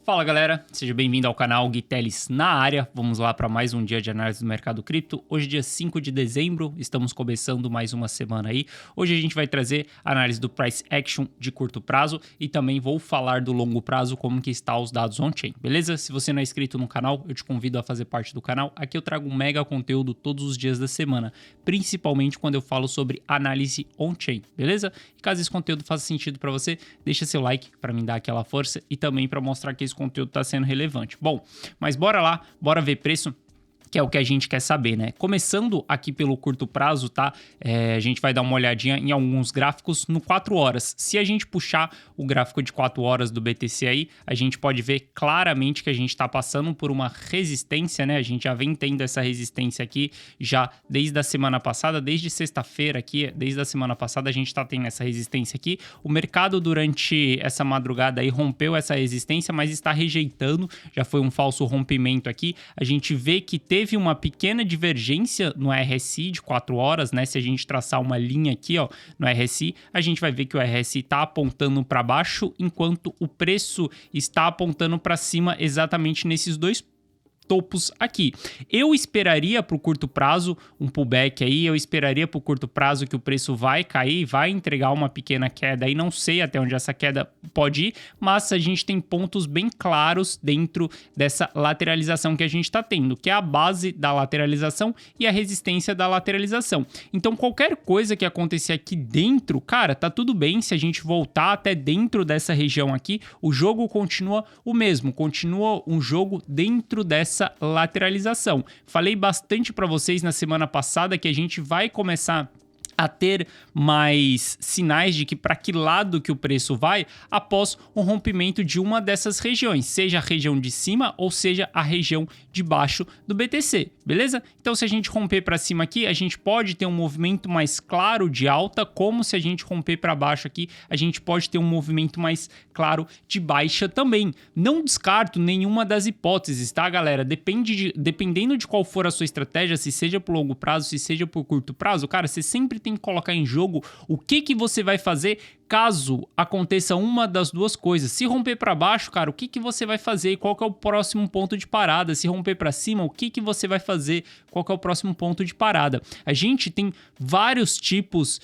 Fala galera, seja bem-vindo ao canal Gui Teles na área. Vamos lá para mais um dia de análise do mercado cripto. Hoje dia 5 de dezembro, estamos começando mais uma semana aí. Hoje a gente vai trazer análise do Price Action de curto prazo e também vou falar do longo prazo, como que está os dados on-chain, beleza? Se você não é inscrito no canal, eu te convido a fazer parte do canal. Aqui eu trago um mega conteúdo todos os dias da semana, principalmente quando eu falo sobre análise on-chain, beleza? E caso esse conteúdo faça sentido para você, deixa seu like para me dar aquela força e também para mostrar que esse conteúdo está sendo relevante. Bom, mas bora lá, bora ver preço, que é o que a gente quer saber, né? Começando aqui pelo curto prazo, tá? A gente vai dar uma olhadinha em alguns gráficos no 4 horas. Se a gente puxar o gráfico de 4 horas do BTC aí, a gente pode ver claramente que a gente está passando por uma resistência, né? A gente já vem tendo essa resistência aqui já desde a semana passada, desde sexta-feira aqui, desde a semana passada a gente está tendo essa resistência aqui. O mercado durante essa madrugada aí rompeu essa resistência, mas está rejeitando, já foi um falso rompimento aqui. A gente vê que teve uma pequena divergência no RSI de 4 horas, né? Se a gente traçar uma linha aqui, ó, no RSI, a gente vai ver que o RSI está apontando para baixo, enquanto o preço está apontando para cima exatamente nesses dois topos aqui. Eu esperaria para o curto prazo um pullback aí, eu esperaria para o curto prazo que o preço vai cair, vai entregar uma pequena queda aí, não sei até onde essa queda pode ir, mas a gente tem pontos bem claros dentro dessa lateralização que a gente está tendo, que é a base da lateralização e a resistência da lateralização. Então qualquer coisa que acontecer aqui dentro, cara, tá tudo bem se a gente voltar até dentro dessa região aqui, o jogo continua o mesmo, continua um jogo dentro dessa lateralização. Falei bastante para vocês na semana passada que a gente vai começar a ter mais sinais de que para que lado que o preço vai após o rompimento de uma dessas regiões, seja a região de cima ou seja a região de baixo do BTC, beleza? Então se a gente romper para cima aqui, a gente pode ter um movimento mais claro de alta, como se a gente romper para baixo aqui, a gente pode ter um movimento mais claro de baixa também. Não descarto nenhuma das hipóteses, tá, galera? Dependendo de qual for a sua estratégia, se seja por longo prazo, se seja por curto prazo, cara, você sempre tem que colocar em jogo o que você vai fazer caso aconteça uma das duas coisas. Se romper para baixo, cara, o que você vai fazer? Qual que é o próximo ponto de parada? Se romper para cima, o que você vai fazer? Qual que é o próximo ponto de parada? A gente tem vários tipos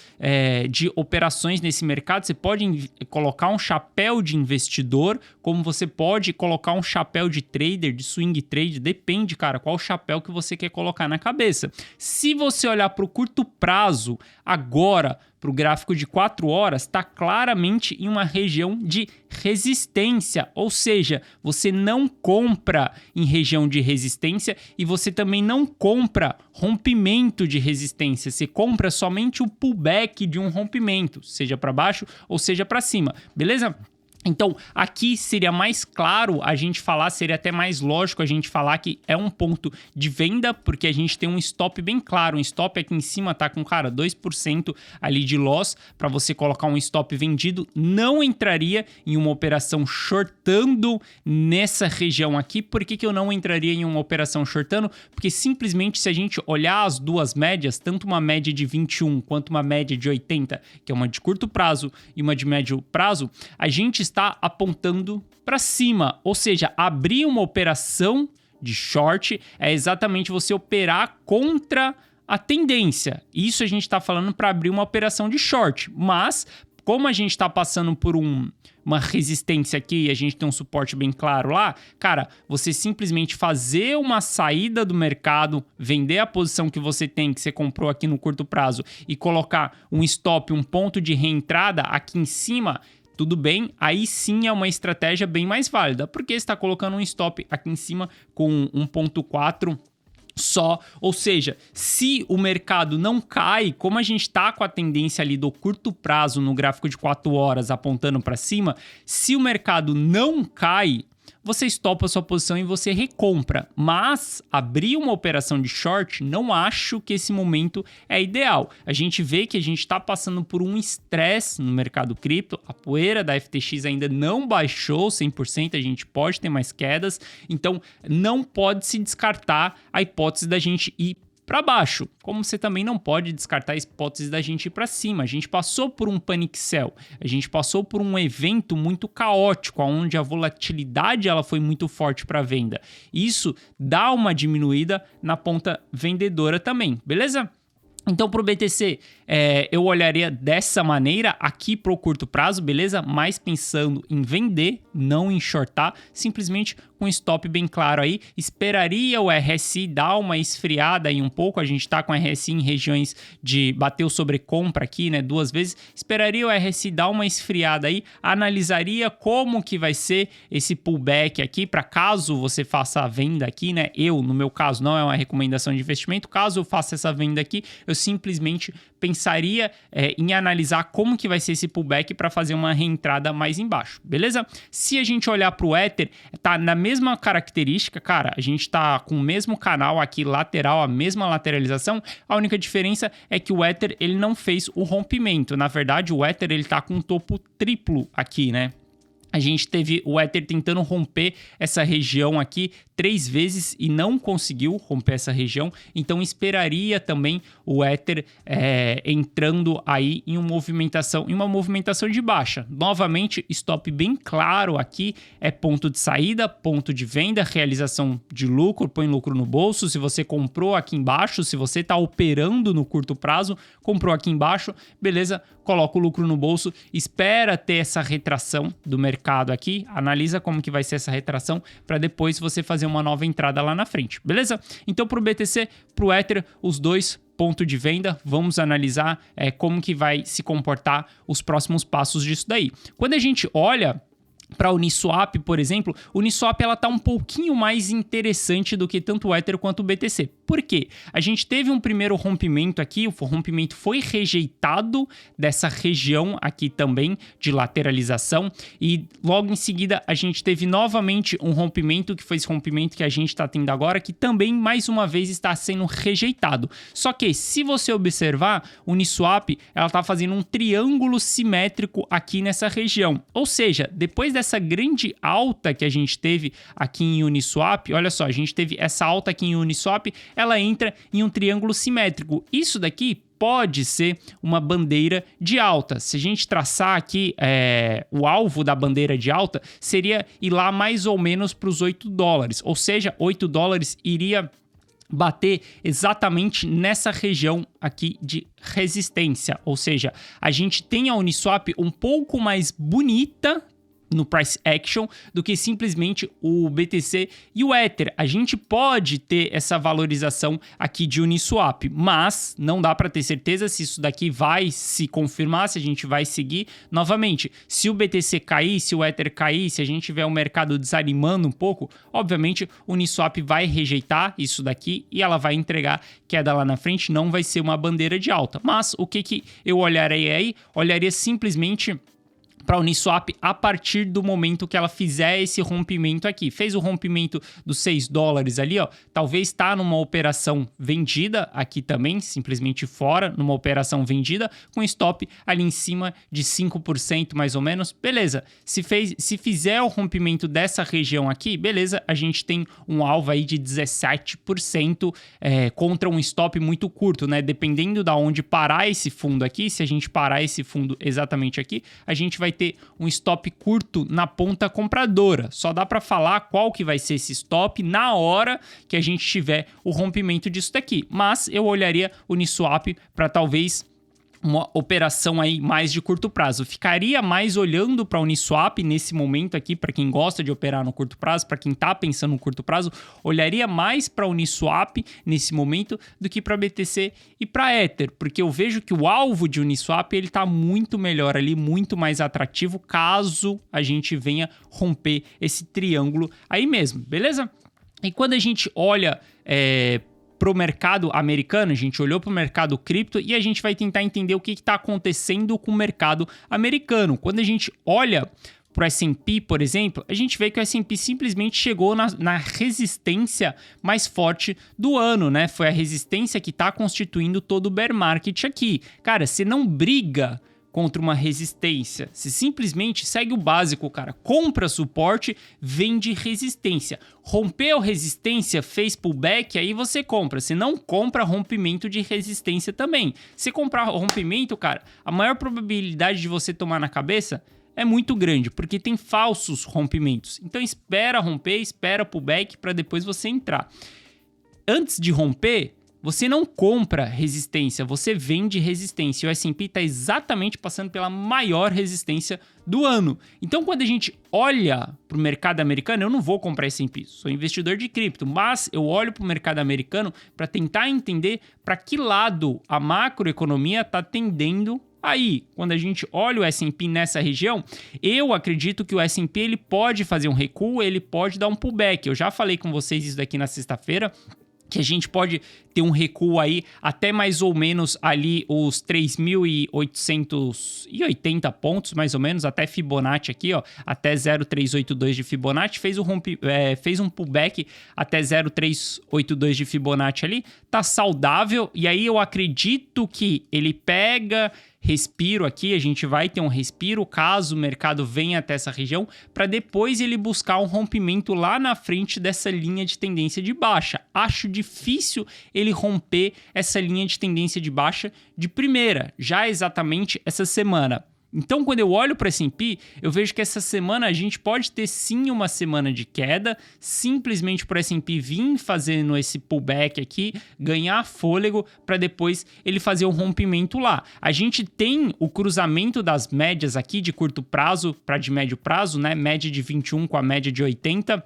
de operações nesse mercado. Você pode colocar um chapéu de investidor, como você pode colocar um chapéu de trader, de swing trade. Depende, cara, qual chapéu que você quer colocar na cabeça. Se você olhar para o curto prazo, agora, para o gráfico de 4 horas, está claramente em uma região de resistência, ou seja, você não compra em região de resistência e você também não compra rompimento de resistência, você compra somente o pullback de um rompimento, seja para baixo ou seja para cima, beleza? Então, aqui seria mais claro a gente falar, seria até mais lógico a gente falar que é um ponto de venda, porque a gente tem um stop bem claro. Um stop aqui em cima tá com, cara, 2% ali de loss. Para você colocar um stop vendido, não entraria em uma operação shortando nessa região aqui. Por que eu não entraria em uma operação shortando? Porque simplesmente se a gente olhar as duas médias, tanto uma média de 21 quanto uma média de 80, que é uma de curto prazo e uma de médio prazo, a gente está apontando para cima, ou seja, abrir uma operação de short é exatamente você operar contra a tendência. Isso a gente está falando para abrir uma operação de short, mas como a gente está passando por uma resistência aqui e a gente tem um suporte bem claro lá, cara, você simplesmente fazer uma saída do mercado, vender a posição que você tem, que você comprou aqui no curto prazo e colocar um stop, um ponto de reentrada aqui em cima, tudo bem, aí sim é uma estratégia bem mais válida, porque você está colocando um stop aqui em cima com 1.4 só, ou seja, se o mercado não cai, como a gente está com a tendência ali do curto prazo no gráfico de 4 horas apontando para cima, se o mercado não cai, você estopa a sua posição e você recompra. Mas abrir uma operação de short, não acho que esse momento é ideal. A gente vê que a gente está passando por um estresse no mercado cripto. A poeira da FTX ainda não baixou 100%, a gente pode ter mais quedas. Então, não pode se descartar a hipótese da gente ir para baixo, como você também não pode descartar a hipótese da gente ir para cima. A gente passou por um panic sell, a gente passou por um evento muito caótico, onde a volatilidade ela foi muito forte para venda. Isso dá uma diminuída na ponta vendedora também, beleza? Então, para o BTC, eu olharia dessa maneira aqui para o curto prazo, beleza? Mas pensando em vender, não em shortar, simplesmente com stop bem claro aí. Esperaria o RSI dar uma esfriada aí um pouco, a gente está com o RSI em regiões de bateu sobre compra aqui, né, 2 vezes. Esperaria o RSI dar uma esfriada aí, analisaria como que vai ser esse pullback aqui, para caso você faça a venda aqui, né? No meu caso, não é uma recomendação de investimento, caso eu faça essa venda aqui, eu simplesmente pensaria em analisar como que vai ser esse pullback para fazer uma reentrada mais embaixo, beleza? Se a gente olhar para o Ether, tá na mesma característica, cara, a gente tá com o mesmo canal aqui lateral, a mesma lateralização, a única diferença é que o Ether ele não fez o rompimento, na verdade o Ether ele tá com um topo triplo aqui, né? A gente teve o Ether tentando romper essa região aqui 3 vezes e não conseguiu romper essa região. Então, esperaria também o Ether entrando aí em uma movimentação de baixa. Novamente, stop bem claro aqui, é ponto de saída, ponto de venda, realização de lucro, põe lucro no bolso. Se você comprou aqui embaixo, se você está operando no curto prazo, comprou aqui embaixo, beleza, coloca o lucro no bolso, espera ter essa retração do mercado aqui, analisa como que vai ser essa retração para depois você fazer uma nova entrada lá na frente, beleza? Então, para o BTC, para o Ether, os dois ponto de venda, vamos analisar como que vai se comportar os próximos passos disso daí. Quando a gente olha para a Uniswap, por exemplo, a Uniswap ela tá um pouquinho mais interessante do que tanto o Ether quanto o BTC. Por quê? A gente teve um primeiro rompimento aqui, o rompimento foi rejeitado dessa região aqui também de lateralização e logo em seguida a gente teve novamente um rompimento, que foi esse rompimento que a gente está tendo agora, que também mais uma vez está sendo rejeitado. Só que se você observar, o Uniswap ela tá fazendo um triângulo simétrico aqui nessa região. Ou seja, depois dessa grande alta que a gente teve aqui em Uniswap, olha só, a gente teve essa alta aqui em Uniswap, ela entra em um triângulo simétrico. Isso daqui pode ser uma bandeira de alta. Se a gente traçar aqui o alvo da bandeira de alta, seria ir lá mais ou menos para os $8. Ou seja, $8 iria bater exatamente nessa região aqui de resistência. Ou seja, a gente tem a Uniswap um pouco mais bonita no price action do que simplesmente o BTC e o Ether. A gente pode ter essa valorização aqui de Uniswap, mas não dá para ter certeza se isso daqui vai se confirmar, se a gente vai seguir novamente. Se o BTC cair, se o Ether cair, se a gente tiver o mercado desanimando um pouco, obviamente o Uniswap vai rejeitar isso daqui e ela vai entregar queda lá na frente, não vai ser uma bandeira de alta. Mas o que eu olharia aí? Olharia simplesmente para a Uniswap a partir do momento que ela fizer esse rompimento aqui. Fez o rompimento dos $6 ali, ó. Talvez está numa operação vendida aqui também, simplesmente fora, numa operação vendida, com stop ali em cima de 5% mais ou menos. Beleza. Se fizer o rompimento dessa região aqui, beleza, a gente tem um alvo aí de 17% contra um stop muito curto, né? Dependendo da onde parar esse fundo aqui, se a gente parar esse fundo exatamente aqui, a gente vai ter um stop curto na ponta compradora. Só dá para falar qual que vai ser esse stop na hora que a gente tiver o rompimento disso daqui. Mas eu olharia o Uniswap para talvez uma operação aí mais de curto prazo. Ficaria mais olhando para a Uniswap nesse momento aqui, para quem gosta de operar no curto prazo, para quem está pensando no curto prazo, olharia mais para a Uniswap nesse momento do que para BTC e para Ether, porque eu vejo que o alvo de Uniswap ele está muito melhor ali, muito mais atrativo, caso a gente venha romper esse triângulo aí mesmo, beleza? E quando a gente olha para o mercado americano, a gente olhou para o mercado cripto e a gente vai tentar entender o que está acontecendo com o mercado americano. Quando a gente olha para o S&P, por exemplo, a gente vê que o S&P simplesmente chegou na resistência mais forte do ano, né? Foi a resistência que está constituindo todo o bear market aqui. Cara, você não briga contra uma resistência. Você simplesmente segue o básico, cara. Compra suporte, vende resistência. Rompeu resistência, fez pullback, aí você compra. Se não compra, rompimento de resistência também. Se comprar rompimento, cara, a maior probabilidade de você tomar na cabeça é muito grande, porque tem falsos rompimentos. Então espera romper, espera pullback para depois você entrar. Antes de romper, você não compra resistência, você vende resistência. O S&P está exatamente passando pela maior resistência do ano. Então, quando a gente olha para o mercado americano, eu não vou comprar S&P, sou investidor de cripto, mas eu olho para o mercado americano para tentar entender para que lado a macroeconomia está tendendo. Aí, quando a gente olha o S&P nessa região, eu acredito que o S&P ele pode fazer um recuo, ele pode dar um pullback. Eu já falei com vocês isso daqui na sexta-feira, que a gente pode ter um recuo aí até mais ou menos ali os 3.880 pontos, mais ou menos, até Fibonacci aqui, ó, até 0,382 de Fibonacci, fez um pullback até 0,382 de Fibonacci ali, tá saudável, e aí eu acredito que ele pega respiro aqui, a gente vai ter um respiro caso o mercado venha até essa região, para depois ele buscar um rompimento lá na frente dessa linha de tendência de baixa. Acho difícil ele romper essa linha de tendência de baixa de primeira, já exatamente essa semana. Então, quando eu olho para o S&P, eu vejo que essa semana a gente pode ter sim uma semana de queda, simplesmente para o S&P vir fazendo esse pullback aqui, ganhar fôlego para depois ele fazer um rompimento lá. A gente tem o cruzamento das médias aqui de curto prazo para de médio prazo, né? Média de 21 com a média de 80.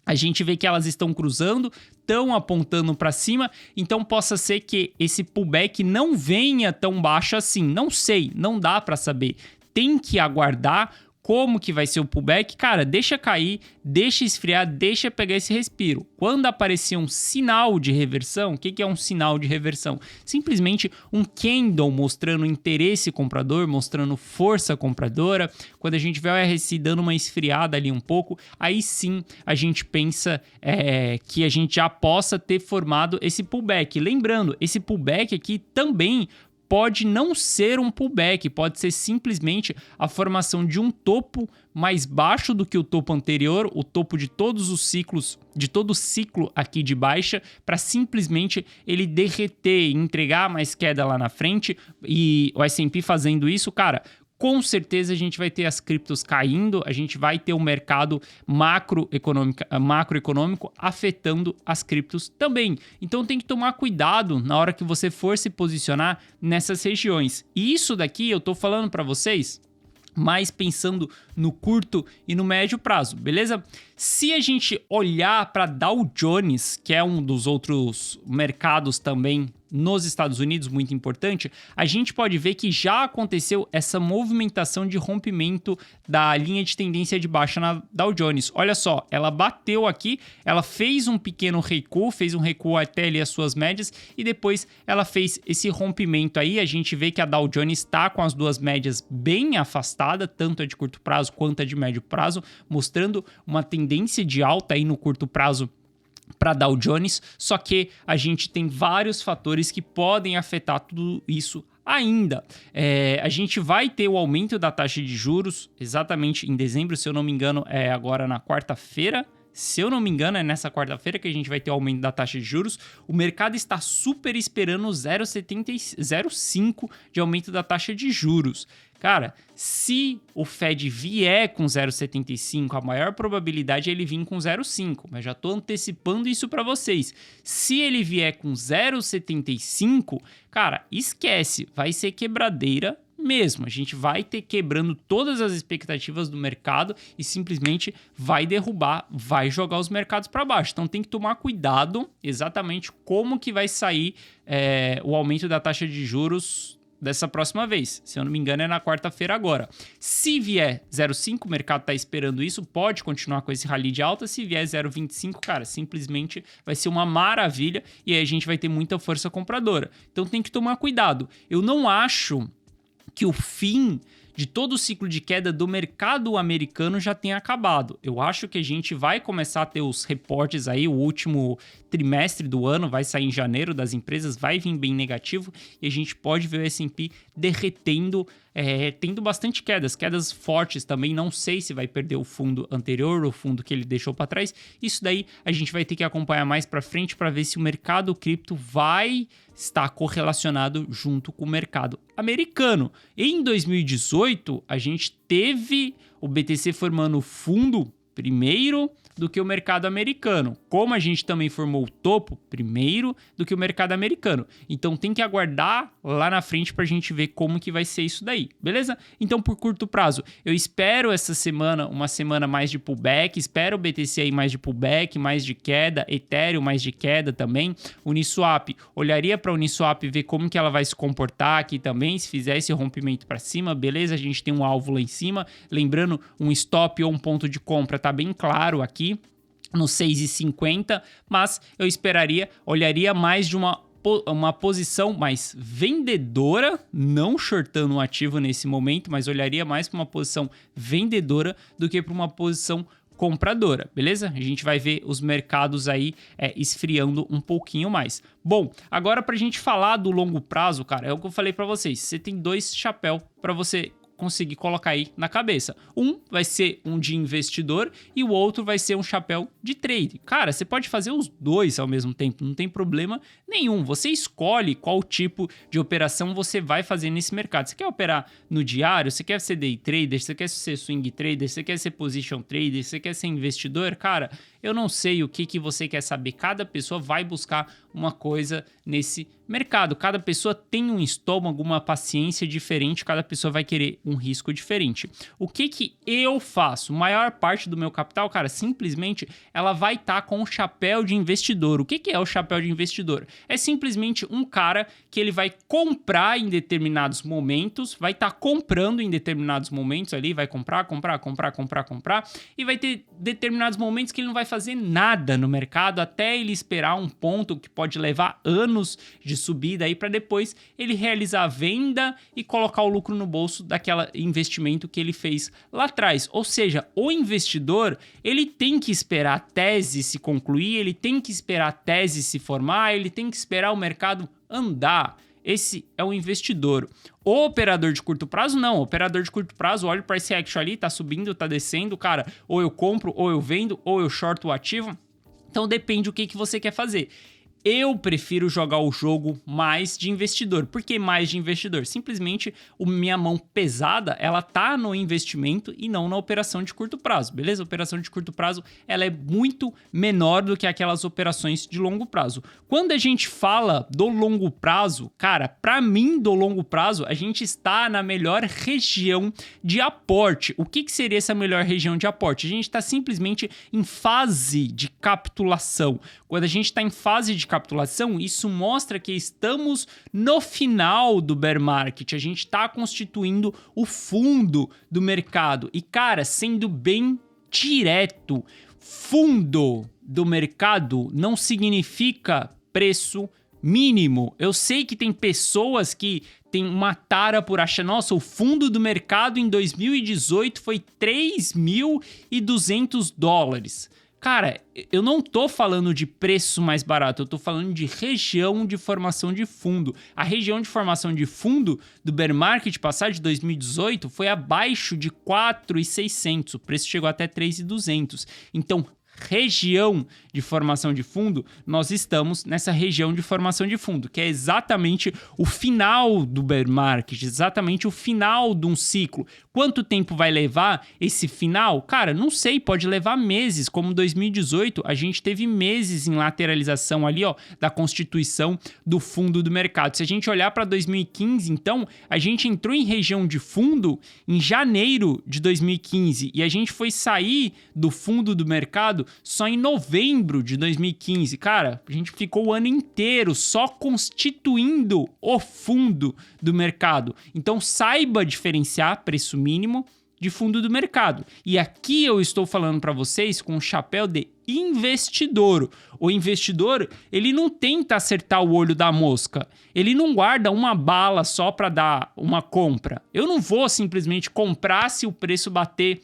A gente vê que elas estão cruzando, estão apontando para cima, então possa ser que esse pullback não venha tão baixo assim. Não sei, não dá para saber. Tem que aguardar como que vai ser o pullback. Cara, deixa cair, deixa esfriar, deixa pegar esse respiro. Quando aparecer um sinal de reversão, o que é um sinal de reversão? Simplesmente um candle mostrando interesse comprador, mostrando força compradora. Quando a gente vê o RSI dando uma esfriada ali um pouco, aí sim a gente pensa que a gente já possa ter formado esse pullback. Lembrando, esse pullback aqui também pode não ser um pullback, pode ser simplesmente a formação de um topo mais baixo do que o topo anterior, o topo de todos os ciclos, de todo o ciclo aqui de baixa, para simplesmente ele derreter e entregar mais queda lá na frente. E o S&P fazendo isso, cara, com certeza a gente vai ter as criptos caindo, a gente vai ter um mercado macroeconômico afetando as criptos também. Então tem que tomar cuidado na hora que você for se posicionar nessas regiões. E isso daqui eu tô falando para vocês mais pensando no curto e no médio prazo, beleza? Se a gente olhar para Dow Jones, que é um dos outros mercados também nos Estados Unidos, muito importante, a gente pode ver que já aconteceu essa movimentação de rompimento da linha de tendência de baixa na Dow Jones. Olha só, ela bateu aqui, ela fez um pequeno recuo, fez um recuo até ali as suas médias e depois ela fez esse rompimento aí. A gente vê que a Dow Jones está com as duas médias bem afastadas, tanto a de curto prazo quanto a de médio prazo, mostrando uma tendência de alta aí no curto prazo para Dow Jones, só que a gente tem vários fatores que podem afetar tudo isso ainda. A gente vai ter o aumento da taxa de juros exatamente em dezembro, se eu não me engano, é agora na quarta-feira. Se eu não me engano, é nessa quarta-feira que a gente vai ter o aumento da taxa de juros. O mercado está super esperando 0,75 de aumento da taxa de juros. Cara, se o Fed vier com 0,75, a maior probabilidade é ele vir com 0,5, mas já estou antecipando isso para vocês. Se ele vier com 0,75, cara, esquece, vai ser quebradeira mesmo. A gente vai ter quebrando todas as expectativas do mercado e simplesmente vai derrubar, vai jogar os mercados para baixo. Então tem que tomar cuidado exatamente como que vai sair o aumento da taxa de juros dessa próxima vez. Se eu não me engano, é na quarta-feira agora. Se vier 0,5, o mercado está esperando isso, pode continuar com esse rally de alta. Se vier 0,25, cara, simplesmente vai ser uma maravilha e aí a gente vai ter muita força compradora. Então tem que tomar cuidado. Eu não acho que o fim de todo o ciclo de queda do mercado americano já tenha acabado. Eu acho que a gente vai começar a ter os reportes aí, o último trimestre do ano vai sair em janeiro das empresas, vai vir bem negativo e a gente pode ver o S&P derretendo tendo bastante quedas fortes também. Não sei se vai perder o fundo anterior, o fundo que ele deixou para trás. Isso daí a gente vai ter que acompanhar mais para frente para ver se o mercado cripto vai estar correlacionado junto com o mercado americano. Em 2018, a gente teve o BTC formando fundo primeiro do que o mercado americano. Como a gente também formou o topo primeiro do que o mercado americano. Então tem que aguardar lá na frente pra gente ver como que vai ser isso daí, beleza? Então por curto prazo, eu espero essa semana, uma semana mais de pullback, espero o BTC aí mais de pullback, mais de queda, Ethereum mais de queda também, Uniswap, olharia para Uniswap e ver como que ela vai se comportar aqui também, se fizer esse rompimento para cima, beleza? A gente tem um alvo lá em cima, lembrando, um stop ou um ponto de compra tá bem claro aqui, no 6,50, mas eu olharia mais de uma posição mais vendedora, não shortando um ativo nesse momento, mas olharia mais para uma posição vendedora do que para uma posição compradora, beleza? A gente vai ver os mercados aí esfriando um pouquinho mais. Bom, agora para a gente falar do longo prazo, cara, é o que eu falei para vocês, você tem dois chapéus para você conseguir colocar aí na cabeça. Um vai ser um de investidor e o outro vai ser um chapéu de trade. Cara, você pode fazer os dois ao mesmo tempo, não tem problema nenhum. Você escolhe qual tipo de operação você vai fazer nesse mercado. Você quer operar no diário? Você quer ser day trader? Você quer ser swing trader? Você quer ser position trader? Você quer ser investidor? Cara, eu não sei o que você quer saber. Cada pessoa vai buscar uma coisa nesse mercado. Cada pessoa tem um estômago, uma paciência diferente. Cada pessoa vai querer um risco diferente. O que eu faço? Maior parte do meu capital, cara, simplesmente ela vai estar com o chapéu de investidor. O que é o chapéu de investidor? É simplesmente um cara que ele vai comprar em determinados momentos, vai estar comprando em determinados momentos ali, vai comprar, e vai ter determinados momentos que ele não vai fazer nada no mercado até ele esperar um ponto que pode levar anos de subida aí para depois ele realizar a venda e colocar o lucro no bolso daquele investimento que ele fez lá atrás. Ou seja, o investidor, ele tem que esperar a tese se concluir, ele tem que esperar a tese se formar, ele tem que esperar o mercado andar. Esse é o investidor. O operador de curto prazo, não. O operador de curto prazo, olha o price action ali, tá subindo, tá descendo, cara. Ou eu compro, ou eu vendo, ou eu shorto o ativo. Então depende do que você quer fazer. Eu prefiro jogar o jogo mais de investidor. Por que mais de investidor? Simplesmente a minha mão pesada, ela tá no investimento e não na operação de curto prazo, beleza? A operação de curto prazo, ela é muito menor do que aquelas operações de longo prazo. Quando a gente fala do longo prazo, cara, para mim do longo prazo, a gente está na melhor região de aporte. O que seria essa melhor região de aporte? A gente está simplesmente em fase de capitulação. Quando a gente está em fase de capitulação, isso mostra que estamos no final do bear market, a gente está constituindo o fundo do mercado. E cara, sendo bem direto, fundo do mercado não significa preço mínimo. Eu sei que tem pessoas que têm uma tara por achar, nossa, o fundo do mercado em 2018 foi $3.200. Cara, eu não tô falando de preço mais barato, eu tô falando de região de formação de fundo. A região de formação de fundo do bear market passado de 2018 foi abaixo de 4.600, o preço chegou até 3.200. Então, região de formação de fundo, nós estamos nessa região de formação de fundo, que é exatamente o final do bear market, exatamente o final de um ciclo. Quanto tempo vai levar esse final? Cara, não sei, pode levar meses, como 2018, a gente teve meses em lateralização ali, ó, da constituição do fundo do mercado. Se a gente olhar para 2015, então, a gente entrou em região de fundo em janeiro de 2015 e a gente foi sair do fundo do mercado só em novembro de 2015. Cara, a gente ficou o ano inteiro só constituindo o fundo do mercado. Então saiba diferenciar preço mínimo de fundo do mercado. E aqui eu estou falando para vocês com o chapéu de investidor. O investidor, ele não tenta acertar o olho da mosca. Ele não guarda uma bala só para dar uma compra. Eu não vou simplesmente comprar se o preço bater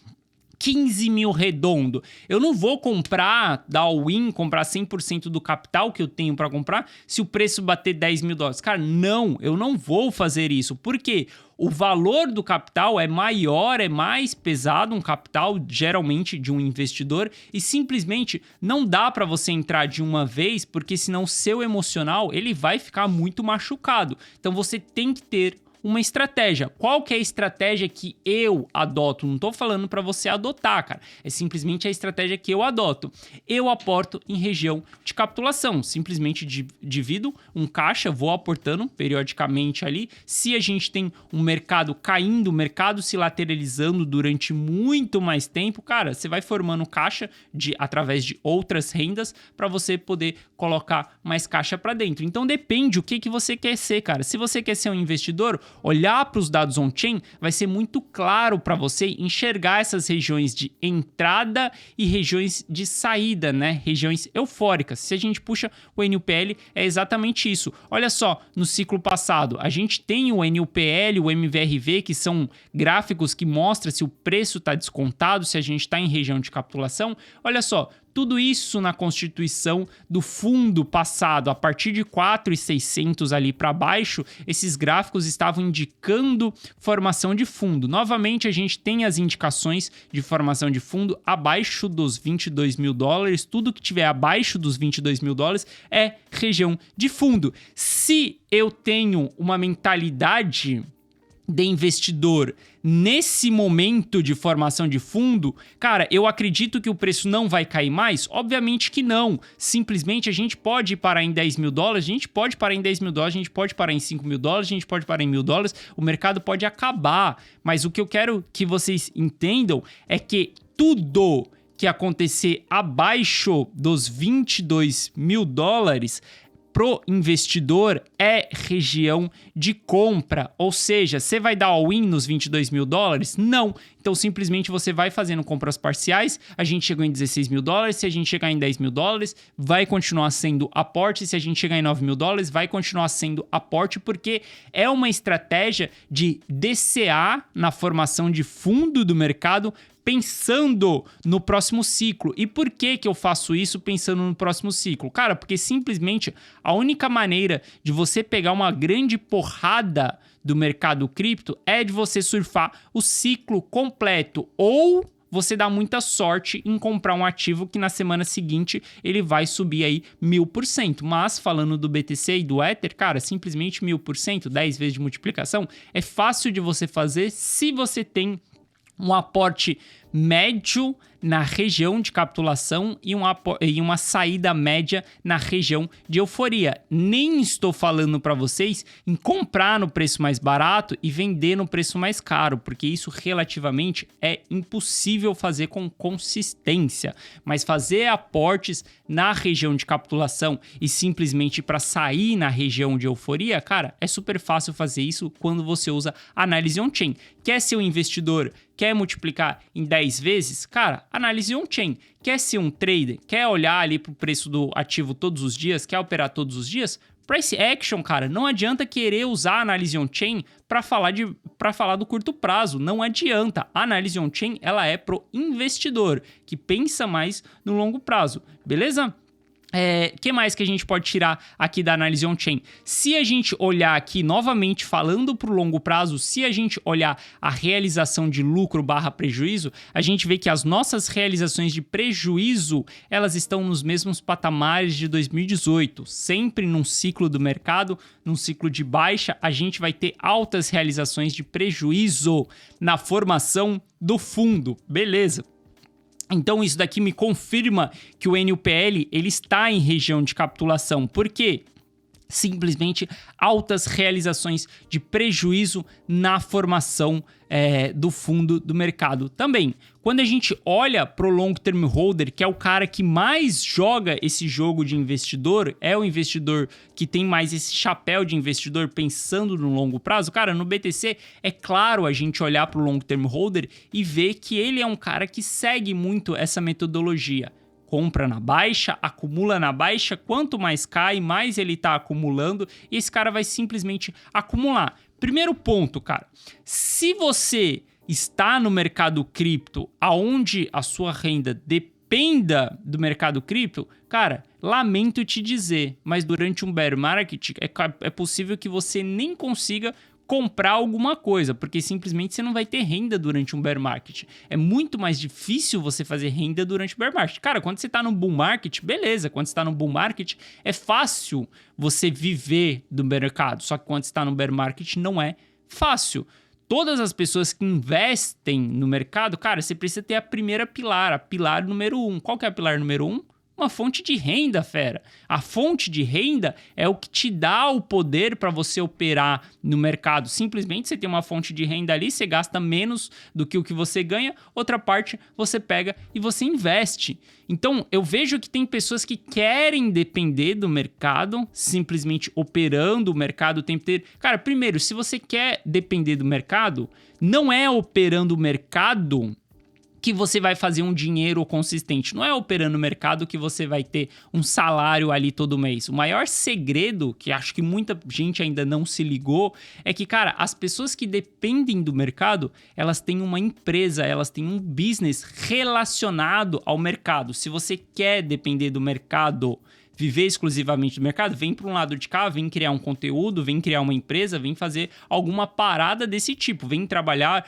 15 mil redondo. Eu não vou comprar, dar all-in, comprar 100% do capital que eu tenho para comprar se o preço bater 10 mil dólares. Cara, não, eu não vou fazer isso. Por quê? O valor do capital é maior, é mais pesado, um capital geralmente de um investidor, e simplesmente não dá para você entrar de uma vez, porque senão o seu emocional ele vai ficar muito machucado. Então você tem que ter uma estratégia. Qual que é a estratégia que eu adoto? Não tô falando para você adotar, cara. É simplesmente a estratégia que eu adoto. Eu aporto em região de capitulação. Simplesmente divido um caixa, vou aportando periodicamente ali. Se a gente tem um mercado caindo, o mercado se lateralizando durante muito mais tempo, cara, você vai formando caixa através de outras rendas para você poder colocar mais caixa para dentro. Então depende o que você quer ser, cara. Se você quer ser um investidor, olhar para os dados on-chain vai ser muito claro para você enxergar essas regiões de entrada e regiões de saída, né? Regiões eufóricas. Se a gente puxa o NUPL, é exatamente isso. Olha só, no ciclo passado, a gente tem o NUPL, o MVRV, que são gráficos que mostram se o preço está descontado, se a gente está em região de capitulação. Olha só, tudo isso na constituição do fundo passado, a partir de 4.600 ali para baixo, esses gráficos estavam indicando formação de fundo. Novamente, a gente tem as indicações de formação de fundo abaixo dos 22 mil dólares. Tudo que tiver abaixo dos 22 mil dólares é região de fundo. Se eu tenho uma mentalidade de investidor nesse momento de formação de fundo, cara, eu acredito que o preço não vai cair mais? Obviamente que não. Simplesmente a gente pode parar em 10 mil dólares, a gente pode parar em 10 mil dólares, a gente pode parar em 5 mil dólares, a gente pode parar em 1.000 dólares, o mercado pode acabar. Mas o que eu quero que vocês entendam é que tudo que acontecer abaixo dos 22 mil dólares pro investidor é região de compra, ou seja, você vai dar all-in nos 22 mil dólares? Não. Então, simplesmente você vai fazendo compras parciais, a gente chegou em 16 mil dólares, se a gente chegar em 10 mil dólares, vai continuar sendo aporte, se a gente chegar em 9 mil dólares, vai continuar sendo aporte, porque é uma estratégia de DCA na formação de fundo do mercado, pensando no próximo ciclo. E por que eu faço isso pensando no próximo ciclo? Cara, porque simplesmente a única maneira de você pegar uma grande porrada do mercado cripto é de você surfar o ciclo completo, ou você dá muita sorte em comprar um ativo que na semana seguinte ele vai subir aí 1000%. Mas falando do BTC e do Ether, cara, simplesmente 1000%, 10 vezes de multiplicação, é fácil de você fazer se você tem um aporte médio na região de capitulação e uma saída média na região de euforia. Nem estou falando para vocês em comprar no preço mais barato e vender no preço mais caro, porque isso relativamente é impossível fazer com consistência. Mas fazer aportes na região de capitulação e simplesmente para sair na região de euforia, cara, é super fácil fazer isso quando você usa análise on-chain. Quer ser um investidor? Quer multiplicar em 10 vezes? Cara, análise on-chain. Quer ser um trader? Quer olhar ali para o preço do ativo todos os dias? Quer operar todos os dias? Price action, cara. Não adianta querer usar a análise on-chain para falar do curto prazo. Não adianta. A análise on-chain ela é pro investidor que pensa mais no longo prazo. Beleza? Que mais que a gente pode tirar aqui da análise on-chain? Se a gente olhar aqui, novamente falando para o longo prazo, se a gente olhar a realização de lucro / prejuízo, a gente vê que as nossas realizações de prejuízo, elas estão nos mesmos patamares de 2018. Sempre num ciclo do mercado, num ciclo de baixa, a gente vai ter altas realizações de prejuízo na formação do fundo. Beleza. Então isso daqui me confirma que o NUPL ele está em região de capitulação. Por quê? Simplesmente altas realizações de prejuízo na formação do fundo do mercado também. Quando a gente olha para o long term holder, que é o cara que mais joga esse jogo de investidor, é o investidor que tem mais esse chapéu de investidor pensando no longo prazo, cara, no BTC é claro a gente olhar para o long term holder e ver que ele é um cara que segue muito essa metodologia. Compra na baixa, acumula na baixa, quanto mais cai, mais ele está acumulando e esse cara vai simplesmente acumular. Primeiro ponto, cara, se você está no mercado cripto, aonde a sua renda dependa do mercado cripto, cara, lamento te dizer, mas durante um bear market é possível que você nem consiga comprar alguma coisa, porque simplesmente você não vai ter renda durante um bear market. É muito mais difícil você fazer renda durante o bear market. Cara, quando você está no bull market, beleza. Quando você está no bull market, é fácil você viver do mercado. Só que quando você está no bear market, não é fácil. Todas as pessoas que investem no mercado, cara, você precisa ter a pilar número 1. Qual que é a pilar número 1? Uma fonte de renda, fera. A fonte de renda é o que te dá o poder para você operar no mercado. Simplesmente você tem uma fonte de renda ali, você gasta menos do que o que você ganha, outra parte você pega e você investe. Então, eu vejo que tem pessoas que querem depender do mercado, simplesmente operando o mercado o tempo inteiro. Cara, primeiro, se você quer depender do mercado, não é operando o mercado que você vai fazer um dinheiro consistente. Não é operando no mercado que você vai ter um salário ali todo mês. O maior segredo, que acho que muita gente ainda não se ligou, é que, cara, as pessoas que dependem do mercado, elas têm uma empresa, elas têm um business relacionado ao mercado. Se você quer depender do mercado, viver exclusivamente do mercado, vem para um lado de cá, vem criar um conteúdo, vem criar uma empresa, vem fazer alguma parada desse tipo, vem trabalhar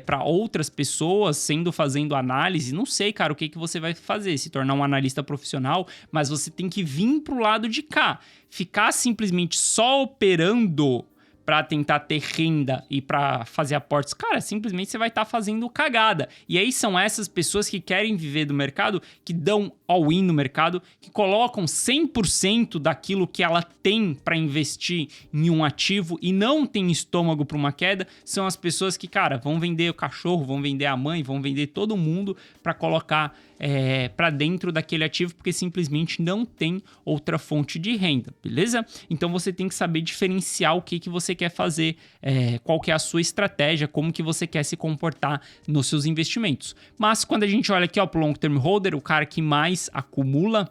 para outras pessoas, fazendo análise, não sei, cara, o que você vai fazer, se tornar um analista profissional, mas você tem que vir para o lado de cá, ficar simplesmente só operando para tentar ter renda e para fazer aportes, cara, simplesmente você vai estar fazendo cagada. E aí são essas pessoas que querem viver do mercado, que dão all-in no mercado, que colocam 100% daquilo que ela tem para investir em um ativo e não tem estômago para uma queda, são as pessoas que, cara, vão vender o cachorro, vão vender a mãe, vão vender todo mundo para colocar para dentro daquele ativo, porque simplesmente não tem outra fonte de renda, beleza? Então você tem que saber diferenciar o que você quer fazer, qual que é a sua estratégia, como que você quer se comportar nos seus investimentos. Mas quando a gente olha aqui para o long term holder, o cara que mais acumula,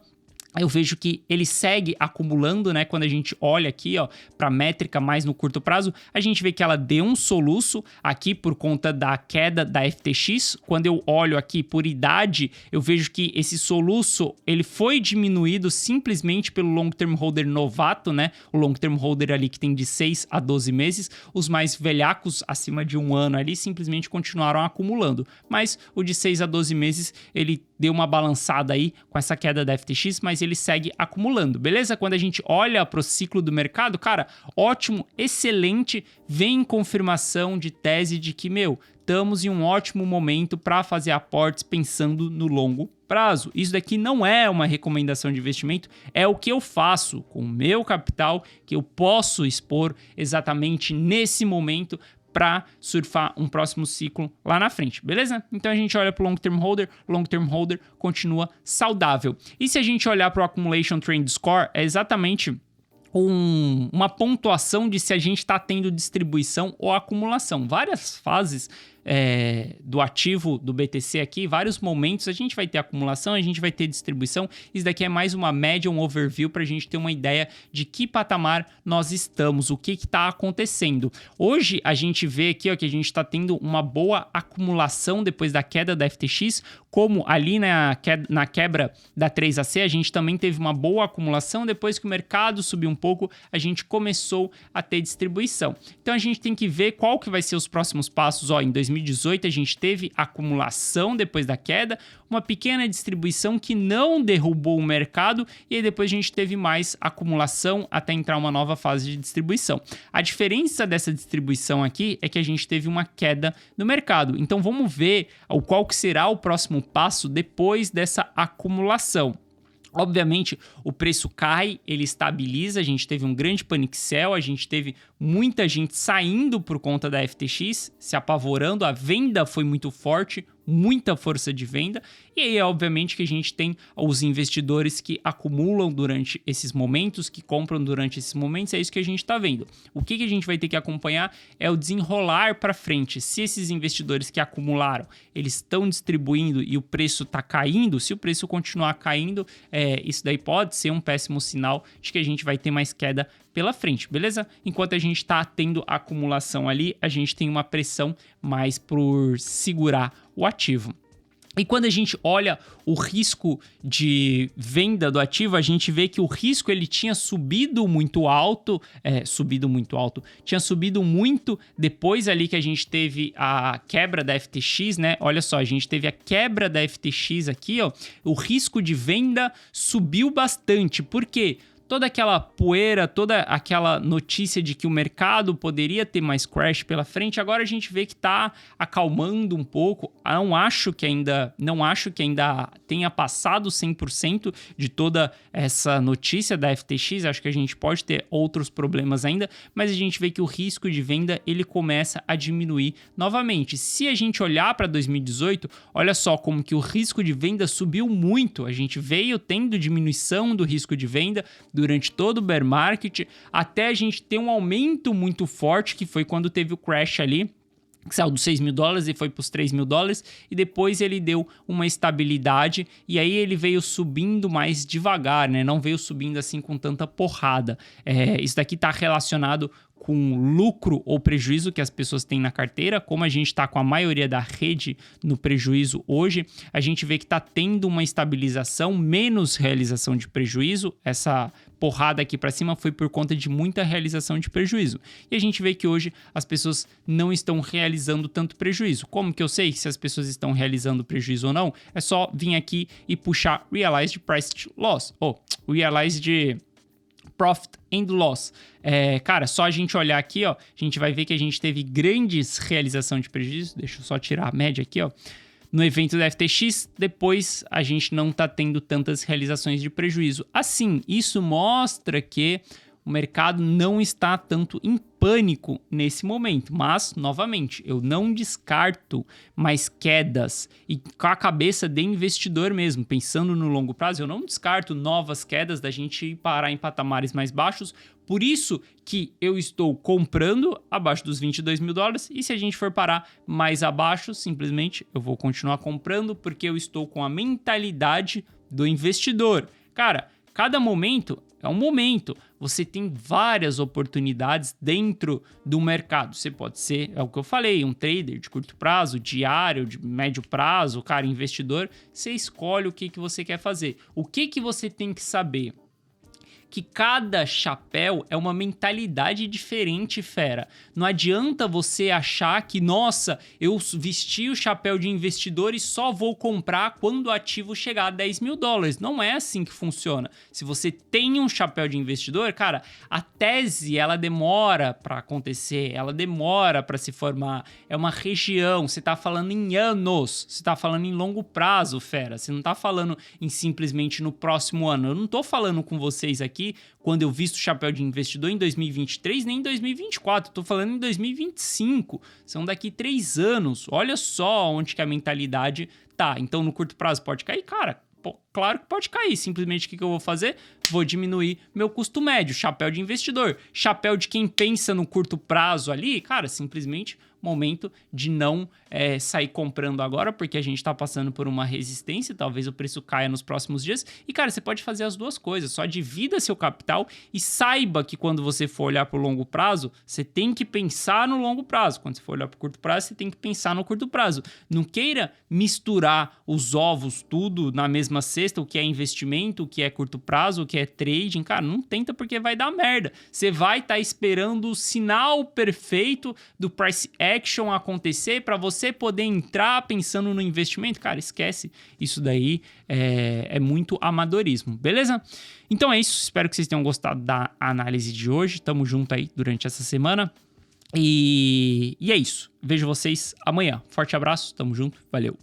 eu vejo que ele segue acumulando, né? Quando a gente olha aqui, ó, para a métrica mais no curto prazo, a gente vê que ela deu um soluço aqui por conta da queda da FTX. Quando eu olho aqui por idade, eu vejo que esse soluço ele foi diminuído simplesmente pelo long term holder novato, né? O long term holder ali que tem de 6 a 12 meses. Os mais velhacos, acima de um ano ali, simplesmente continuaram acumulando. Mas o de 6 a 12 meses, ele deu uma balançada aí com essa queda da FTX, mas ele segue acumulando, beleza? Quando a gente olha para o ciclo do mercado, cara, ótimo, excelente, vem confirmação de tese de que, estamos em um ótimo momento para fazer aportes pensando no longo prazo. Isso daqui não é uma recomendação de investimento, é o que eu faço com o meu capital, que eu posso expor exatamente nesse momento para surfar um próximo ciclo lá na frente, beleza? Então a gente olha para o long term holder continua saudável. E se a gente olhar para o Accumulation Trend Score, é exatamente uma pontuação de se a gente está tendo distribuição ou acumulação. Várias fases do ativo do BTC aqui, vários momentos a gente vai ter acumulação, a gente vai ter distribuição. Isso daqui é mais uma média, um overview para a gente ter uma ideia de que patamar nós estamos, o que está acontecendo. Hoje a gente vê aqui, ó, que a gente está tendo uma boa acumulação depois da queda da FTX, como ali na quebra da 3AC, a gente também teve uma boa acumulação. Depois que o mercado subiu um pouco, a gente começou a ter distribuição. Então a gente tem que ver qual que vai ser os próximos passos. Ó, em 2018 a gente teve acumulação depois da queda, uma pequena distribuição que não derrubou o mercado, e aí depois a gente teve mais acumulação até entrar uma nova fase de distribuição. A diferença dessa distribuição aqui é que a gente teve uma queda no mercado. Então vamos ver qual que será o próximo passo depois dessa acumulação. Obviamente, o preço cai, ele estabiliza, a gente teve um grande panic sell, a gente teve muita gente saindo por conta da FTX, se apavorando, a venda foi muito forte, muita força de venda, e aí obviamente que a gente tem os investidores que acumulam durante esses momentos, que compram durante esses momentos, é isso que a gente está vendo. O que a gente vai ter que acompanhar é o desenrolar para frente. Se esses investidores que acumularam, eles estão distribuindo e o preço está caindo, se o preço continuar caindo, isso daí pode ser um péssimo sinal de que a gente vai ter mais queda pela frente, beleza? Enquanto a gente está tendo acumulação ali, a gente tem uma pressão mais por segurar o ativo. E quando a gente olha o risco de venda do ativo, a gente vê que o risco ele tinha subido muito alto, tinha subido muito depois ali que a gente teve a quebra da FTX, né? Olha só, a gente teve a quebra da FTX aqui, ó. O risco de venda subiu bastante. Por quê? Toda aquela poeira, toda aquela notícia de que o mercado poderia ter mais crash pela frente, agora a gente vê que está acalmando um pouco. Não acho que ainda tenha passado 100% de toda essa notícia da FTX. Acho que a gente pode ter outros problemas ainda, mas a gente vê que o risco de venda ele começa a diminuir novamente. Se a gente olhar para 2018, olha só como que o risco de venda subiu muito. A gente veio tendo diminuição do risco de venda durante todo o bear market, até a gente ter um aumento muito forte, que foi quando teve o crash ali, que saiu dos $6.000 e foi para os $3.000, e depois ele deu uma estabilidade, e aí ele veio subindo mais devagar, né? Não veio subindo assim com tanta porrada. Isso daqui está relacionado com lucro ou prejuízo que as pessoas têm na carteira. Como a gente está com a maioria da rede no prejuízo hoje, a gente vê que está tendo uma estabilização, menos realização de prejuízo. Essa porrada aqui para cima foi por conta de muita realização de prejuízo. E a gente vê que hoje as pessoas não estão realizando tanto prejuízo. Como que eu sei se as pessoas estão realizando prejuízo ou não? É só vir aqui e puxar Realized Price Loss, ou Realized Profit and Loss. Cara, só a gente olhar aqui, ó, a gente vai ver que a gente teve grandes realização de prejuízo. Deixa eu só tirar a média aqui, ó. No evento da FTX, depois a gente não tá tendo tantas realizações de prejuízo. Assim, isso mostra que o mercado não está tanto em pânico nesse momento, mas, novamente, eu não descarto mais quedas e com a cabeça de investidor mesmo, pensando no longo prazo, eu não descarto novas quedas da gente parar em patamares mais baixos, por isso que eu estou comprando abaixo dos $22.000 e se a gente for parar mais abaixo, simplesmente eu vou continuar comprando porque eu estou com a mentalidade do investidor. Cara, cada momento é um momento. Você tem várias oportunidades dentro do mercado. Você pode ser, é o que eu falei, um trader de curto prazo, diário, de médio prazo, cara, investidor. Você escolhe o que você quer fazer. O que você tem que saber? Que cada chapéu é uma mentalidade diferente, fera. Não adianta você achar que, nossa, eu vesti o chapéu de investidor e só vou comprar quando o ativo chegar a $10.000. Não é assim que funciona. Se você tem um chapéu de investidor, cara, a tese, ela demora para acontecer, ela demora para se formar. É uma região, você tá falando em anos, você tá falando em longo prazo, fera. Você não tá falando em simplesmente no próximo ano. Eu não tô falando com vocês aqui quando eu visto o chapéu de investidor em 2023, nem em 2024, tô falando em 2025, são daqui 3 anos, olha só onde que a mentalidade tá. Então no curto prazo pode cair, cara, claro que pode cair, simplesmente o que eu vou fazer? Vou diminuir meu custo médio, chapéu de investidor, chapéu de quem pensa no curto prazo ali, cara, simplesmente momento de não sair comprando agora, porque a gente tá passando por uma resistência, talvez o preço caia nos próximos dias. E, cara, você pode fazer as duas coisas, só divida seu capital e saiba que quando você for olhar para o longo prazo, você tem que pensar no longo prazo. Quando você for olhar para o curto prazo, você tem que pensar no curto prazo. Não queira misturar os ovos tudo na mesma cesta, o que é investimento, o que é curto prazo, o que é trading. Cara, não tenta porque vai dar merda. Você vai estar esperando o sinal perfeito do price action acontecer para você poder entrar pensando no investimento. Cara, esquece. Isso daí é muito amadorismo, beleza? Então é isso. Espero que vocês tenham gostado da análise de hoje. Tamo junto aí durante essa semana. E é isso. Vejo vocês amanhã. Forte abraço. Tamo junto. Valeu.